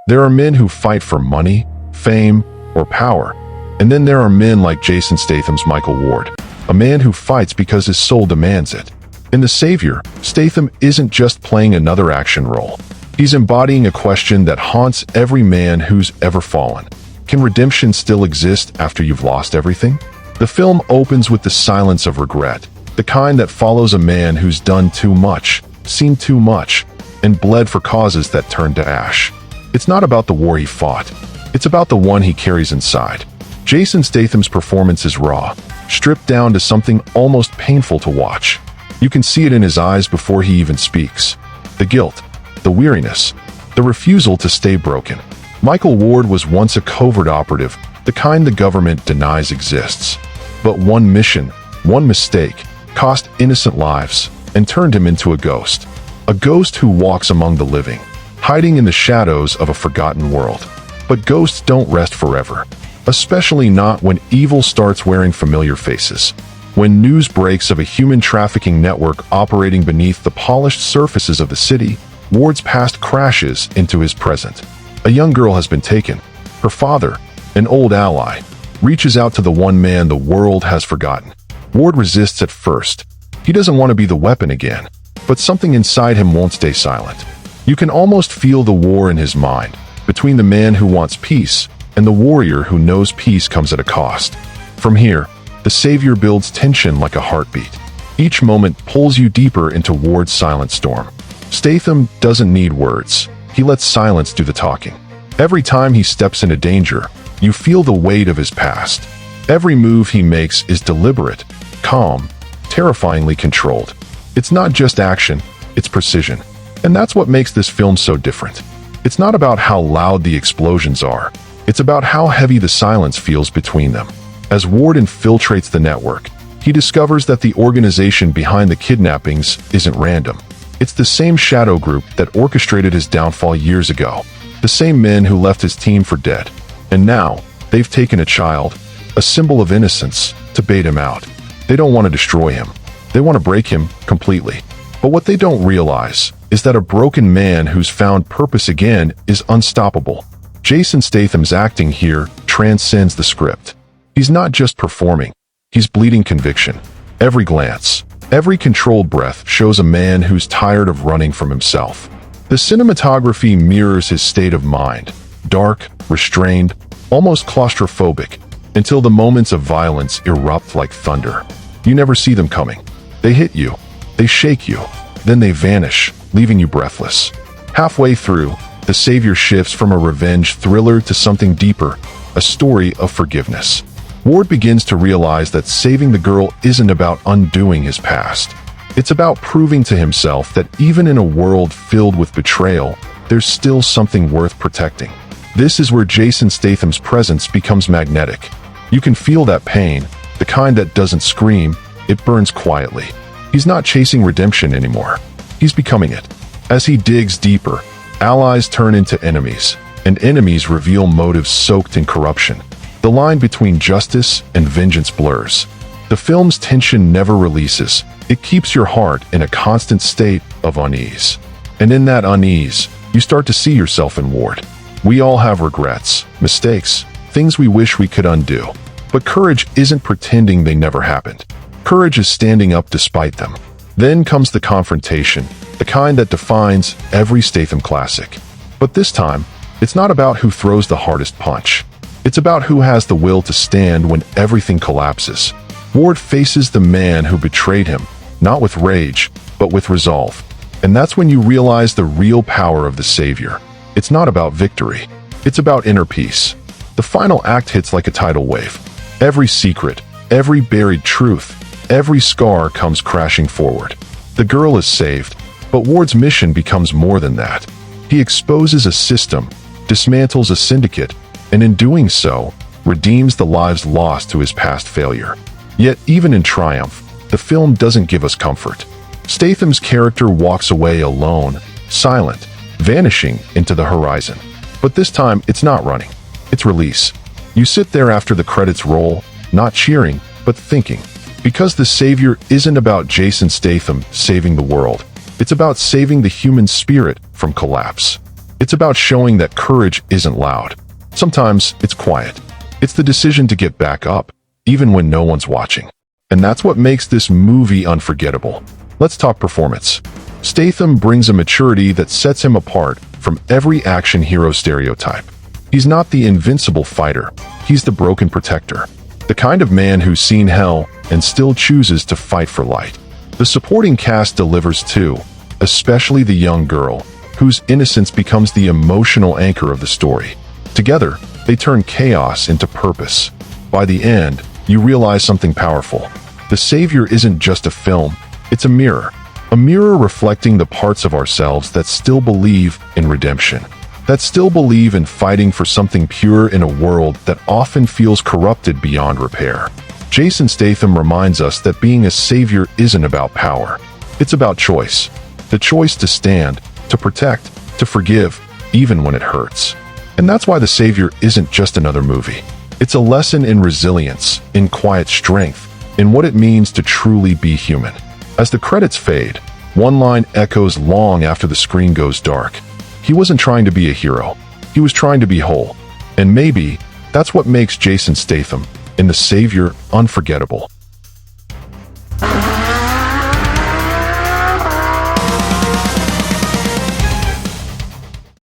There are men who fight for money, fame, or power. And then there are men like Jason Statham's Michael Ward, a man who fights because his soul demands it. In The Savior, Statham isn't just playing another action role. He's embodying a question that haunts every man who's ever fallen. Can redemption still exist after you've lost everything? The film opens with the silence of regret, the kind that follows a man who's done too much, seen too much, and bled for causes that turned to ash. It's not about the war he fought. It's about the one he carries inside. Jason Statham's performance is raw, stripped down to something almost painful to watch. You can see it in his eyes before he even speaks. The guilt, the weariness, the refusal to stay broken. Michael Ward was once a covert operative, the kind the government denies exists. But one mission, one mistake, cost innocent lives and turned him into a ghost. A ghost who walks among the living, hiding in the shadows of a forgotten world. But ghosts don't rest forever, especially not when evil starts wearing familiar faces. When news breaks of a human trafficking network operating beneath the polished surfaces of the city, Ward's past crashes into his present. A young girl has been taken. Her father, an old ally, reaches out to the one man the world has forgotten. Ward resists at first. He doesn't want to be the weapon again, but something inside him won't stay silent. You can almost feel the war in his mind, between the man who wants peace and the warrior who knows peace comes at a cost. From here, the Savior builds tension like a heartbeat. Each moment pulls you deeper into Ward's silent storm. Statham doesn't need words. He lets silence do the talking. Every time he steps into danger, you feel the weight of his past. Every move he makes is deliberate, calm, terrifyingly controlled. It's not just action, it's precision. And that's what makes this film so different. It's not about how loud the explosions are. It's about how heavy the silence feels between them. As Ward infiltrates the network, he discovers that the organization behind the kidnappings isn't random. It's the same shadow group that orchestrated his downfall years ago. The same men who left his team for dead. And now, they've taken a child, a symbol of innocence, to bait him out. They don't want to destroy him. They want to break him completely. But what they don't realize is that a broken man who's found purpose again is unstoppable. Jason Statham's acting here transcends the script. He's not just performing. He's bleeding conviction. Every glance, every controlled breath shows a man who's tired of running from himself. The cinematography mirrors his state of mind. Dark, restrained, almost claustrophobic, until the moments of violence erupt like thunder. You never see them coming. They hit you. They shake you. Then they vanish, leaving you breathless. Halfway through, the Savior shifts from a revenge thriller to something deeper, a story of forgiveness. Ward begins to realize that saving the girl isn't about undoing his past. It's about proving to himself that even in a world filled with betrayal, there's still something worth protecting. This is where Jason Statham's presence becomes magnetic. You can feel that pain, the kind that doesn't scream, it burns quietly. He's not chasing redemption anymore. He's becoming it. As he digs deeper, allies turn into enemies, and enemies reveal motives soaked in corruption. The line between justice and vengeance blurs. The film's tension never releases. It keeps your heart in a constant state of unease. And in that unease, you start to see yourself in Ward. We all have regrets, mistakes, things we wish we could undo. But courage isn't pretending they never happened. Courage is standing up despite them. Then comes the confrontation, the kind that defines every Statham classic. But this time, it's not about who throws the hardest punch. It's about who has the will to stand when everything collapses. Ward faces the man who betrayed him, not with rage, but with resolve. And that's when you realize the real power of the Savior. It's not about victory. It's about inner peace. The final act hits like a tidal wave. Every secret, every buried truth, every scar comes crashing forward. The girl is saved, but Ward's mission becomes more than that. He exposes a system, dismantles a syndicate, and in doing so, redeems the lives lost to his past failure. Yet even in triumph, the film doesn't give us comfort. Statham's character walks away alone, silent, vanishing into the horizon. But this time, it's not running. It's release. You sit there after the credits roll, not cheering, but thinking. Because The Savior isn't about Jason Statham saving the world. It's about saving the human spirit from collapse. It's about showing that courage isn't loud. Sometimes it's quiet. It's the decision to get back up, even when no one's watching. And that's what makes this movie unforgettable. Let's talk performance. Statham brings a maturity that sets him apart from every action hero stereotype. He's not the invincible fighter. He's the broken protector. The kind of man who's seen hell and still chooses to fight for light. The supporting cast delivers too, especially the young girl, whose innocence becomes the emotional anchor of the story. Together, they turn chaos into purpose. By the end, you realize something powerful. The Savior isn't just a film, it's a mirror. A mirror reflecting the parts of ourselves that still believe in redemption, that still believe in fighting for something pure in a world that often feels corrupted beyond repair. Jason Statham reminds us that being a savior isn't about power. It's about choice. The choice to stand, to protect, to forgive, even when it hurts. And that's why The Savior isn't just another movie. It's a lesson in resilience, in quiet strength, in what it means to truly be human. As the credits fade, one line echoes long after the screen goes dark. He wasn't trying to be a hero. He was trying to be whole. And maybe that's what makes Jason Statham in The Savior unforgettable.